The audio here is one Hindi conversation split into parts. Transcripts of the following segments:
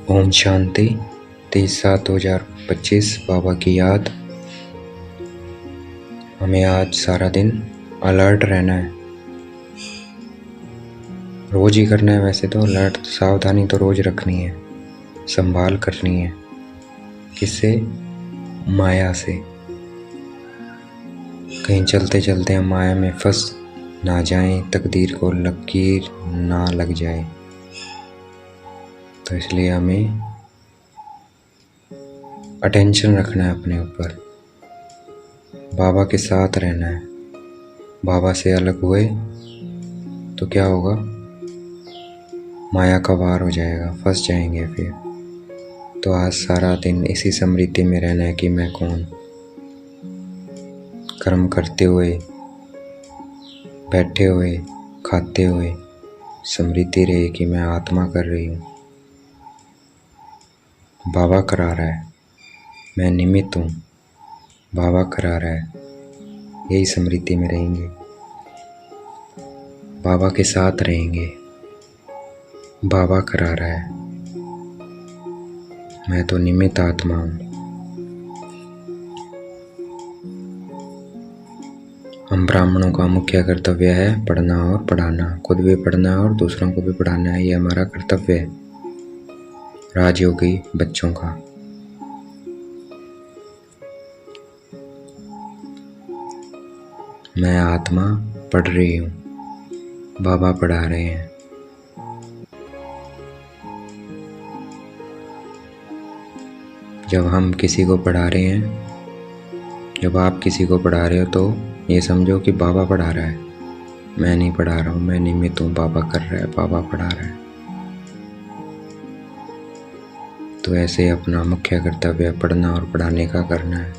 ओम शांति। 30/7/2025 बाबा की याद। हमें आज सारा दिन अलर्ट रहना है, रोज ही करना है। वैसे तो अलर्ट, सावधानी तो रोज रखनी है, संभाल करनी है। किससे? माया से। कहीं चलते चलते हम माया में फंस ना जाएं, तकदीर को लकीर ना लग जाए। तो इसलिए हमें अटेंशन रखना है अपने ऊपर, बाबा के साथ रहना है। बाबा से अलग हुए तो क्या होगा? माया का वार हो जाएगा, फंस जाएंगे फिर। तो आज सारा दिन इसी स्मृति में रहना है कि मैं कौन। कर्म करते हुए, बैठे हुए, खाते हुए स्मृति रहे कि मैं आत्मा कर रही हूँ। बाबा करा रहा है, मैं निमित्त हूँ। बाबा करा रहा है, यही स्मृति में रहेंगे, बाबा के साथ रहेंगे। बाबा करा रहा है, मैं तो निमित्त आत्मा हूँ। हम ब्राह्मणों का मुख्य कर्तव्य है पढ़ना और पढ़ाना, खुद भी पढ़ना है और दूसरों को भी पढ़ाना है। ये हमारा कर्तव्य है, राजयोगी बच्चों का। मैं आत्मा पढ़ रही हूँ, बाबा पढ़ा रहे हैं। जब हम किसी को पढ़ा रहे हैं, जब आप किसी को पढ़ा रहे हो, तो ये समझो कि बाबा पढ़ा रहा है, मैं नहीं पढ़ा रहा हूँ। मैं निमित्त हूँ, बाबा कर रहा है, बाबा पढ़ा रहा है। तो ऐसे अपना मुख्य कर्तव्य पढ़ना और पढ़ाने का करना है।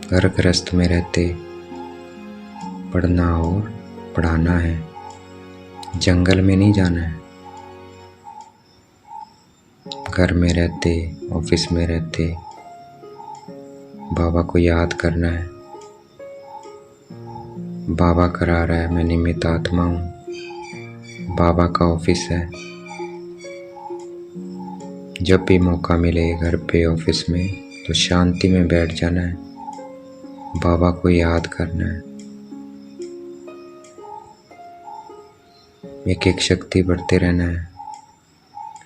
घर गृहस्थ में रहते पढ़ना और पढ़ाना है, जंगल में नहीं जाना है। घर में रहते, ऑफिस में रहते बाबा को याद करना है। बाबा करा रहा है, मैं निमित्त आत्मा हूँ। बाबा का ऑफिस है। जब भी मौका मिले घर पे, ऑफिस में, तो शांति में बैठ जाना है, बाबा को याद करना है। एक एक शक्ति बढ़ते रहना है।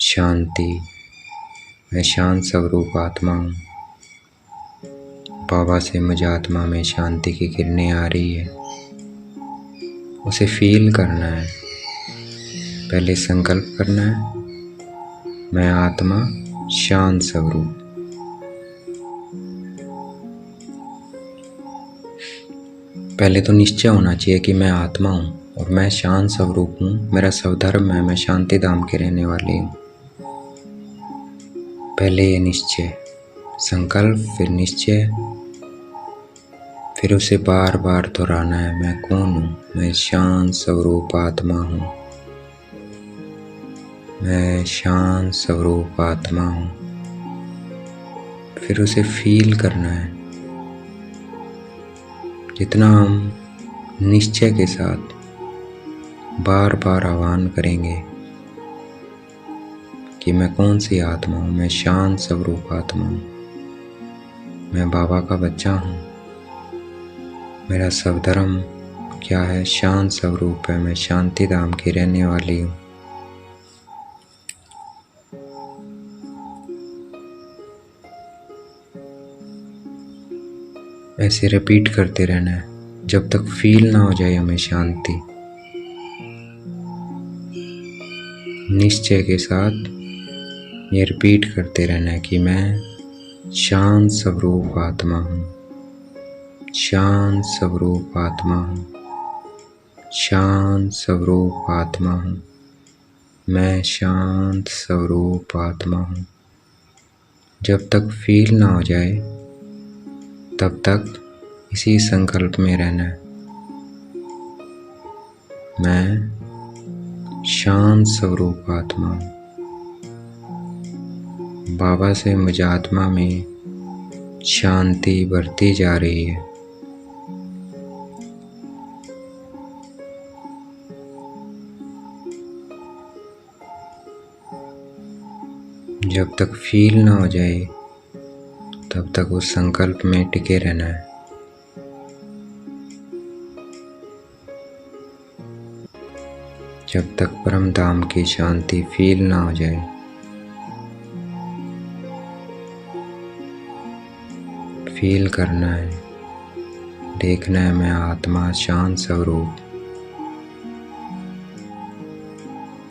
शांति, मैं शांत स्वरूप आत्मा हूँ। बाबा से मुझे आत्मा में शांति की किरणें आ रही है, उसे फील करना है। पहले संकल्प करना है, मैं आत्मा शांत स्वरूप। पहले तो निश्चय होना चाहिए कि मैं आत्मा हूँ और मैं शांत स्वरूप हूँ। मेरा स्वधर्म है, मैं शांति धाम के रहने वाली हूँ। पहले ये निश्चय, संकल्प, फिर निश्चय, फिर उसे बार बार दोहराना है। मैं कौन हूँ? मैं शांत स्वरूप आत्मा हूँ। मैं शांत स्वरूप आत्मा हूँ। फिर उसे फील करना है। जितना हम निश्चय के साथ बार बार आह्वान करेंगे कि मैं कौन सी आत्मा हूँ, मैं शांत स्वरूप आत्मा हूँ, मैं बाबा का बच्चा हूँ, मेरा स्वधर्म क्या है? शांत स्वरूप है, मैं शांति धाम की रहने वाली हूँ। ऐसे रिपीट करते रहना है जब तक फील ना हो जाए हमें शांति। निश्चय के साथ ये रिपीट करते रहना है कि मैं शांत स्वरूप आत्मा हूँ, शांत स्वरूप आत्मा हूँ, शांत स्वरूप आत्मा हूँ, मैं शांत स्वरूप आत्मा हूँ। जब तक फील ना हो जाए तब तक इसी संकल्प में रहना है, मैं शांत स्वरूप आत्मा हूँ। बाबा से मुझे आत्मा में शांति बढ़ती जा रही है। जब तक फील ना हो जाए तब तक उस संकल्प में टिके रहना है। जब तक परम धाम की शांति फील ना हो जाए फील करना है, देखना है मैं आत्मा शांत स्वरूप।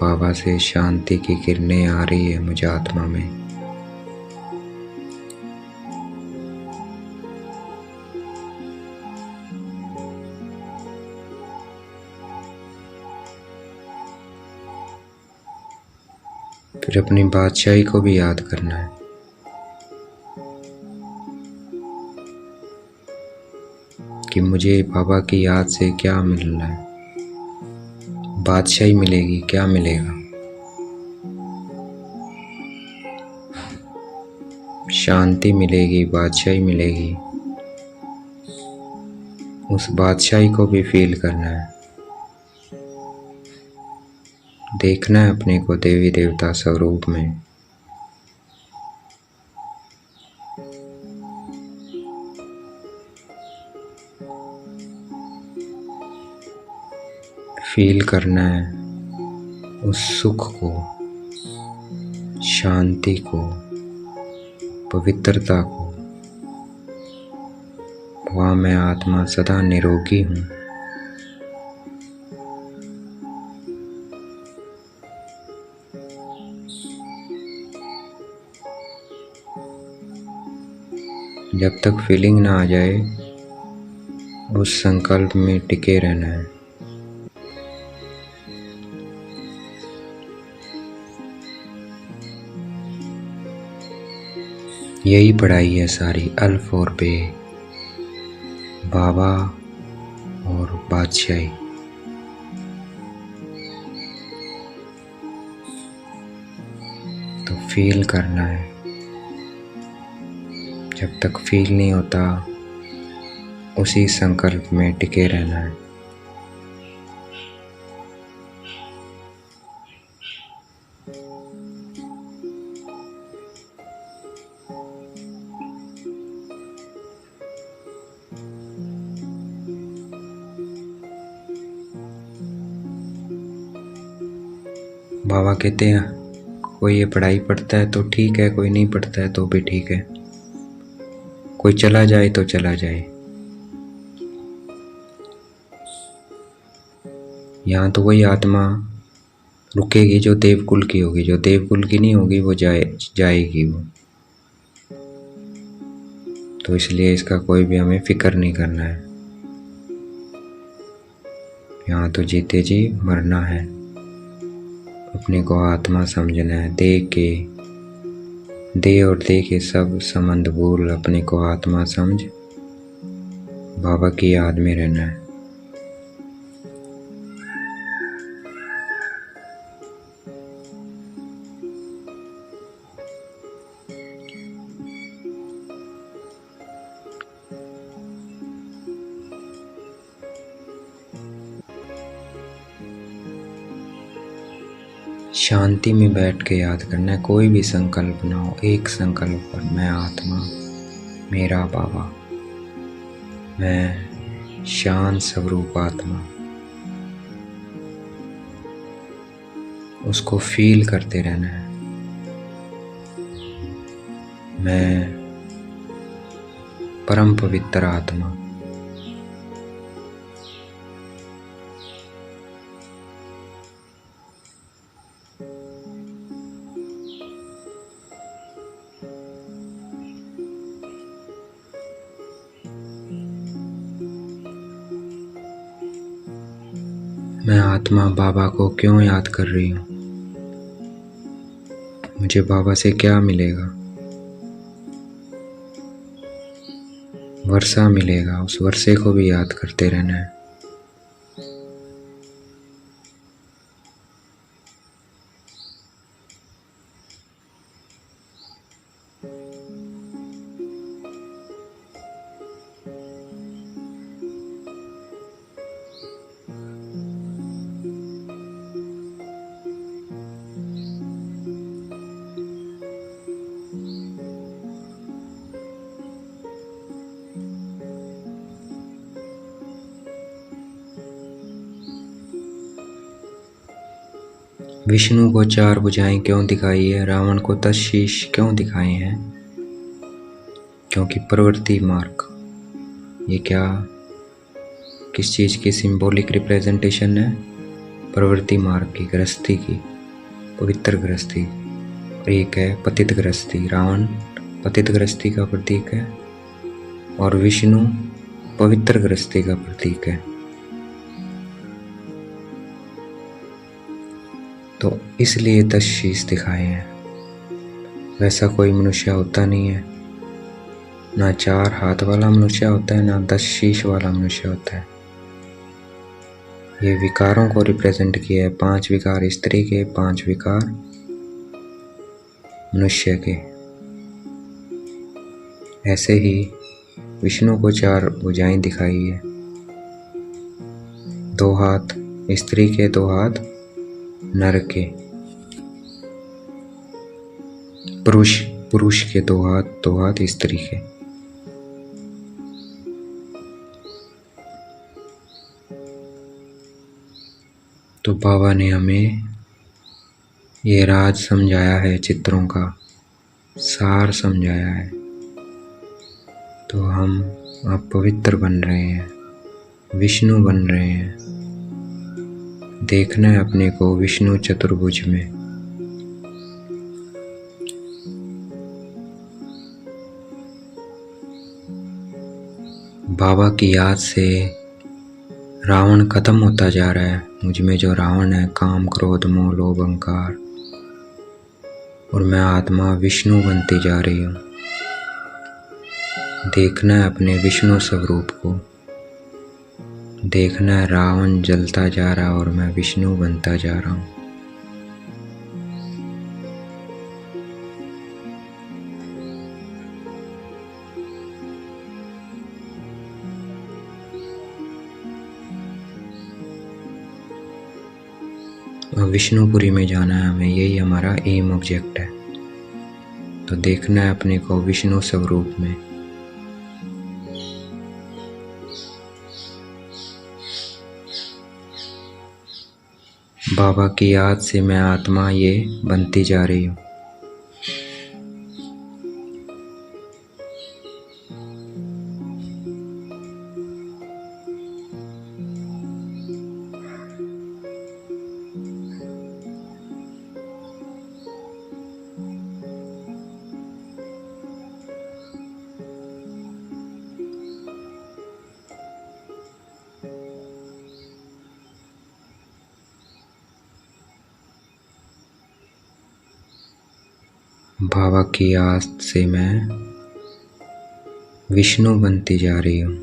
बाबा से शांति की किरणें आ रही है मुझे आत्मा में। फिर अपनी बादशाही को भी याद करना है। कि मुझे बाबा की याद से क्या मिलना है। बादशाही मिलेगी, क्या मिलेगा? शांति मिलेगी, बादशाही मिलेगी। उस बादशाही को भी फील करना है। देखना है अपने को देवी देवता स्वरूप में। फील करना है उस सुख को, शांति को, पवित्रता को। वहाँ मैं आत्मा सदा निरोगी हूँ। जब तक फीलिंग ना आ जाए उस संकल्प में टिके रहना है। यही पढ़ाई है सारी, अल्फ और बे, बाबा और बादशाही। तो फील करना है। जब तक फील नहीं होता उसी संकल्प में टिके रहना है। बाबा कहते हैं कोई ये पढ़ाई पढ़ता है तो ठीक है, कोई नहीं पढ़ता है तो भी ठीक है। कोई चला जाए तो चला जाए। यहाँ तो वही आत्मा रुकेगी जो देवकुल की होगी, जो देवकुल की नहीं होगी वो जाएगी वो। तो इसलिए इसका कोई भी हमें फिक्र नहीं करना है। यहाँ तो जीते जी मरना है। अपने को आत्मा समझना है। दे और दे के सब संबंध भूल अपने को आत्मा समझ बाबा की याद में रहना है। शांति में बैठ के याद करना है। कोई भी संकल्प ना हो, एक संकल्प पर, मैं आत्मा, मेरा बाबा, मैं शांत स्वरूप आत्मा। उसको फील करते रहना है। मैं परम पवित्र आत्मा। मैं आत्मा बाबा को क्यों याद कर रही हूँ? मुझे बाबा से क्या मिलेगा? वर्षा मिलेगा, उस वर्षे को भी याद करते रहना है। विष्णु को 4 भुजाएं क्यों दिखाई है, रावण को 10 शीश क्यों दिखाए हैं? क्योंकि प्रवृत्ति मार्ग, ये क्या किस चीज़ की सिंबॉलिक रिप्रेजेंटेशन है? प्रवृत्ति मार्ग की, गृहस्थी की, पवित्र गृहस्थी। और एक है पतित गृहस्थी, रावण पतित गृहस्थी का प्रतीक है और विष्णु पवित्र गृहस्थी का प्रतीक है। तो इसलिए 10 शीश दिखाए हैं। वैसा कोई मनुष्य होता नहीं है, ना 4 हाथ वाला मनुष्य होता है, ना 10 शीश वाला मनुष्य होता है। ये विकारों को रिप्रेजेंट किया है, 5 विकार स्त्री के, 5 विकार मनुष्य के। ऐसे ही विष्णु को 4 भुजाएं दिखाई है, 2 हाथ स्त्री के, 2 हाथ नर के, पुरुष के 2 हाथ, 2 हाथ स्त्री के। तो बाबा ने हमें ये राज समझाया है, चित्रों का सार समझाया है। तो हम अब पवित्र बन रहे हैं, विष्णु बन रहे हैं। देखना है अपने को विष्णु चतुर्भुज में। बाबा की याद से रावण खत्म होता जा रहा है। मुझ में जो रावण है, काम क्रोध मोह लोभ अहंकार, और मैं आत्मा विष्णु बनती जा रही हूँ। देखना है अपने विष्णु स्वरूप को, देखना है रावण जलता जा रहा और मैं विष्णु बनता जा रहा हूँ। विष्णुपुरी में जाना है हमें, यही हमारा एम ऑब्जेक्ट है। तो देखना है अपने को विष्णु स्वरूप में। बाबा की याद से मैं आत्मा ये बनती जा रही हूँ। बाबा की याद से मैं विष्णु बनती जा रही हूँ।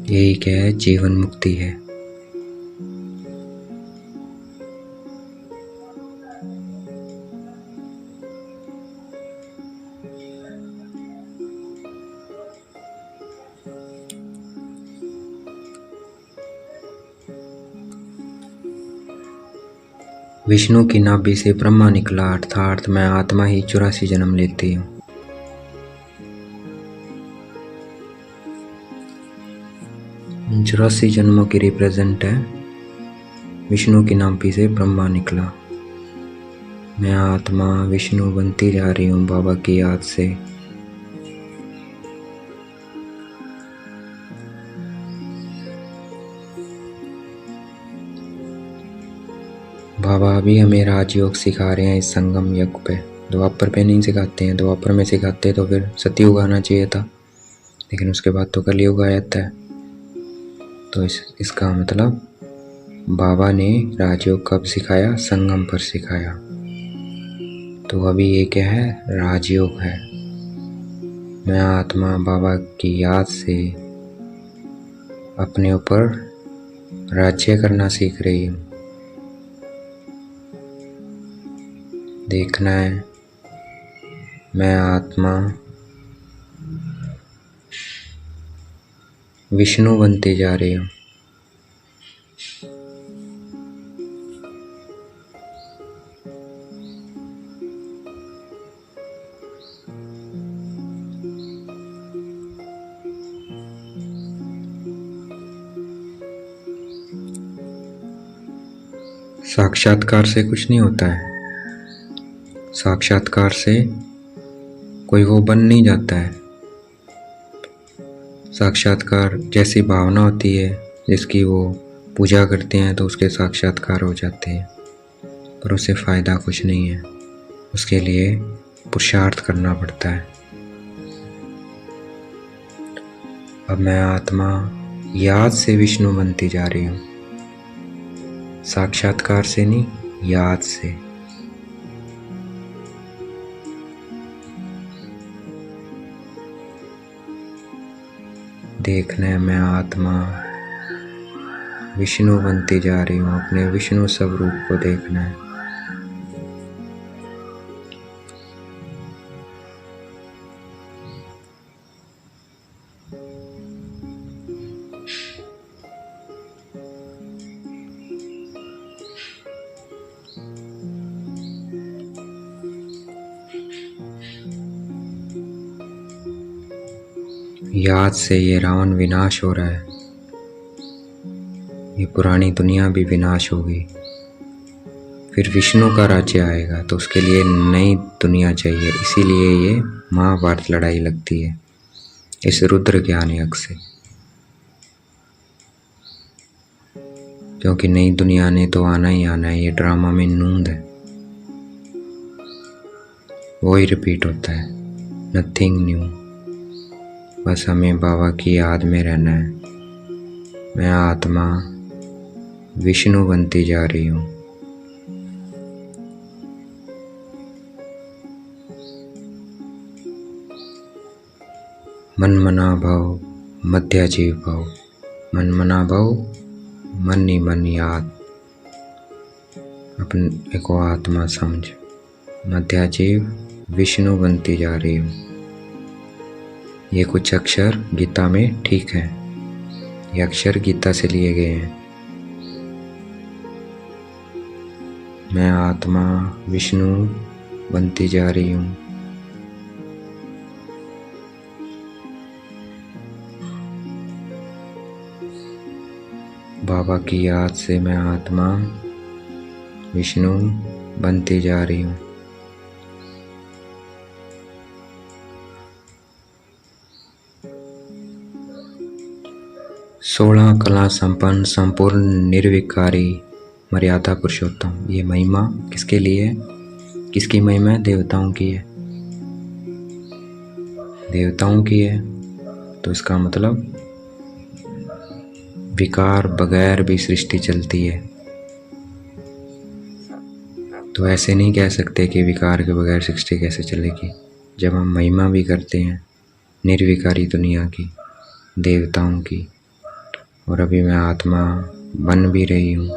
यही क्या है? जीवन मुक्ति है। विष्णु की नाभि से ब्रह्मा निकला, अर्थात मैं आत्मा ही 84 जन्म लेती हूँ। उन 84 जन्मों की रिप्रेजेंट है। विष्णु की नाभि से ब्रह्मा निकला, मैं आत्मा विष्णु बनती जा रही हूँ बाबा की याद से। बाबा अभी हमें राजयोग सिखा रहे हैं इस संगम युग पे। द्वापर पे नहीं सिखाते हैं, द्वापर में सिखाते तो फिर सतयुग आना चाहिए था, लेकिन उसके बाद तो कलयुग आ जाता है। तो इसका मतलब बाबा ने राजयोग कब सिखाया? संगम पर सिखाया। तो अभी ये क्या है? राजयोग है। मैं आत्मा बाबा की याद से अपने ऊपर राज्य करना सीख रही हूँ। देखना है मैं आत्मा विष्णु बनती जा रही हूँ। साक्षात्कार से कुछ नहीं होता है। साक्षात्कार से कोई वो बन नहीं जाता है। साक्षात्कार जैसी भावना होती है जिसकी वो पूजा करते हैं तो उसके साक्षात्कार हो जाते हैं, पर उससे फ़ायदा कुछ नहीं है। उसके लिए पुरुषार्थ करना पड़ता है। अब मैं आत्मा याद से विष्णु बनती जा रही हूँ, साक्षात्कार से नहीं, याद से। देखना है मैं आत्मा विष्णु बनती जा रही हूँ, अपने विष्णु स्वरूप को देखना है। याद से ये रावण विनाश हो रहा है, ये पुरानी दुनिया भी विनाश होगी, फिर विष्णु का राज्य आएगा तो उसके लिए नई दुनिया चाहिए। इसीलिए ये महाभारत लड़ाई लगती है इस रुद्र ज्ञान यज्ञ से, क्योंकि नई दुनिया ने तो आना ही आना है। ये ड्रामा में नूंद है, वो ही रिपीट होता है, नथिंग न्यू। बस हमें बाबा की याद में रहना है। मैं आत्मा विष्णु बनती जा रही हूँ। मन मना भाव मध्याजीव भाव, मन मना भाव मन ही मन याद, अपने को आत्मा समझ। मध्याजीव विष्णु बनती जा रही हूँ। ये कुछ अक्षर गीता में ठीक है, ये अक्षर गीता से लिए गए हैं। मैं आत्मा विष्णु बनती जा रही हूँ। बाबा की याद से मैं आत्मा विष्णु बनती जा रही हूँ। सोलह कला संपन्न संपूर्ण निर्विकारी मर्यादा पुरुषोत्तम। ये महिमा किसके लिए है? किसकी महिमा है? देवताओं की है। देवताओं की है तो इसका मतलब विकार बगैर भी सृष्टि चलती है। तो ऐसे नहीं कह सकते कि विकार के बगैर सृष्टि कैसे चलेगी, जब हम महिमा भी करते हैं निर्विकारी दुनिया की, देवताओं की। और अभी मैं आत्मा बन भी रही हूँ।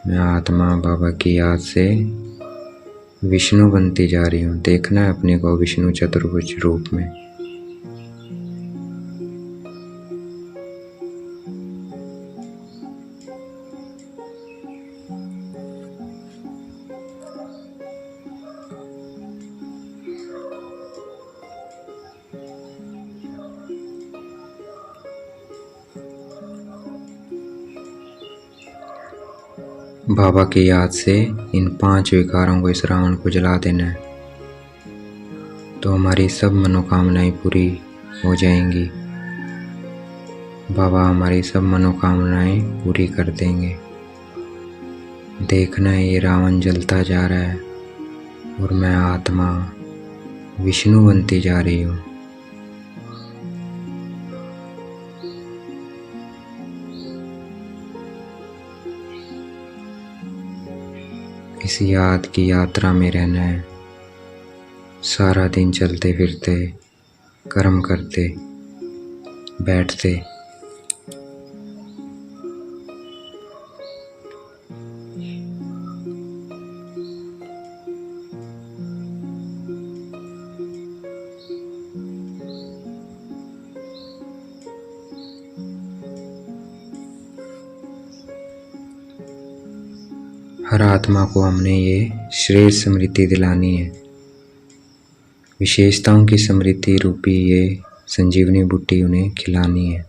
मैं आत्मा बाबा की याद से विष्णु बनती जा रही हूँ। देखना है अपने को विष्णु चतुर्भुज रूप में। बाबा की याद से इन 5 विकारों को, इस रावण को जला देना है तो हमारी सब मनोकामनाएं पूरी हो जाएंगी। बाबा हमारी सब मनोकामनाएं पूरी कर देंगे। देखना है ये रावण जलता जा रहा है और मैं आत्मा विष्णु बनती जा रही हूँ। इस याद की यात्रा में रहना है। सारा दिन चलते फिरते, कर्म करते, बैठते। हर आत्मा को हमने ये श्रेष्ठ स्मृति दिलानी है। विशेषताओं की स्मृति रूपी ये संजीवनी बूटी उन्हें खिलानी है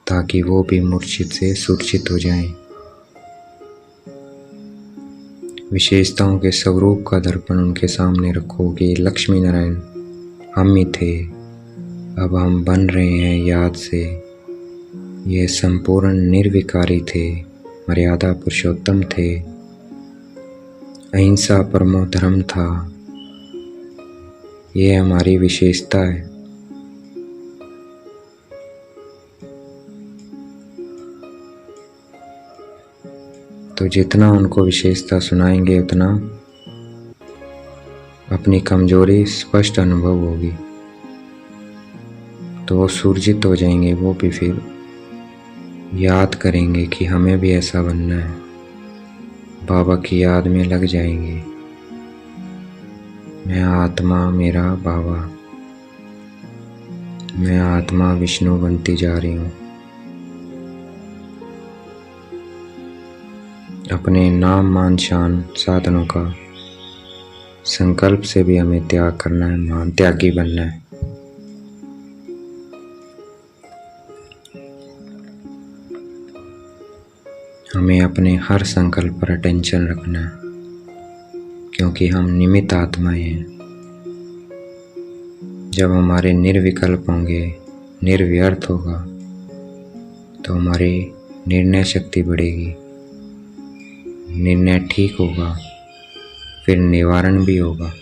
ताकि वो भी मूर्छित से सुरक्षित हो जाएं। विशेषताओं के स्वरूप का दर्पण उनके सामने रखो कि लक्ष्मी नारायण हम ही थे, अब हम बन रहे हैं याद से। ये संपूर्ण निर्विकारी थे, मर्यादा पुरुषोत्तम थे, अहिंसा परमो धर्म था। ये हमारी विशेषता है। तो जितना उनको विशेषता सुनाएंगे उतना अपनी कमजोरी स्पष्ट अनुभव होगी, तो वो सूर्जित हो जाएंगे। वो भी फिर याद करेंगे कि हमें भी ऐसा बनना है, बाबा की याद में लग जाएंगे। मैं आत्मा मेरा बाबा, मैं आत्मा विष्णु बनती जा रही हूँ। अपने नाम मान शान साधनों का संकल्प से भी हमें त्याग करना है, महान त्यागी बनना है। हमें अपने हर संकल्प पर अटेंशन रखना है, क्योंकि हम निमित्त आत्माएं हैं। जब हमारे निर्विकल्प होंगे, निर्व्यर्थ होगा, तो हमारी निर्णय शक्ति बढ़ेगी, निर्णय ठीक होगा, फिर निवारण भी होगा।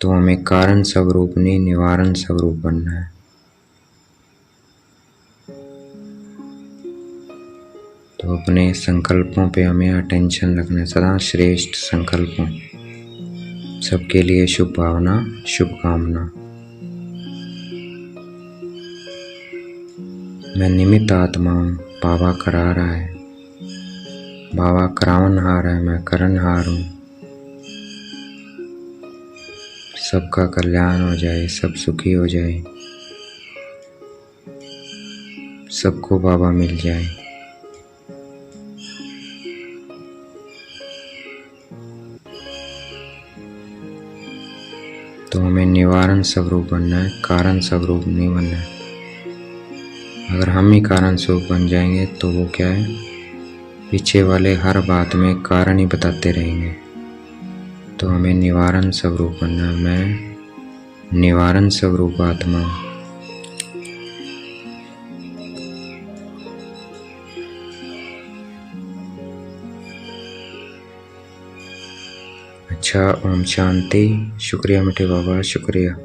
तो हमें कारण स्वरूप नहीं, निवारण स्वरूप बनना है। तो अपने संकल्पों पे हमें अटेंशन रखना है, सदा श्रेष्ठ संकल्पों। सबके लिए शुभ भावना, शुभकामना। मैं निमित्त आत्मा हूँ, बाबा करा रहा है, बाबा करावनहार है, मैं करनहार हूँ। सबका कल्याण हो जाए, सब सुखी हो जाए, सबको बाबा मिल जाए। तो हमें निवारण स्वरूप बनना है, कारण स्वरूप नहीं बनना है। अगर हम ही कारण स्वरूप बन जाएंगे तो वो क्या है, पीछे वाले हर बात में कारण ही बताते रहेंगे। तो हमें निवारण स्वरूप बनना है। मैं निवारण स्वरूप आत्मा हूँ। अच्छा, ओम शांति। शुक्रिया मीठे बाबा, शुक्रिया।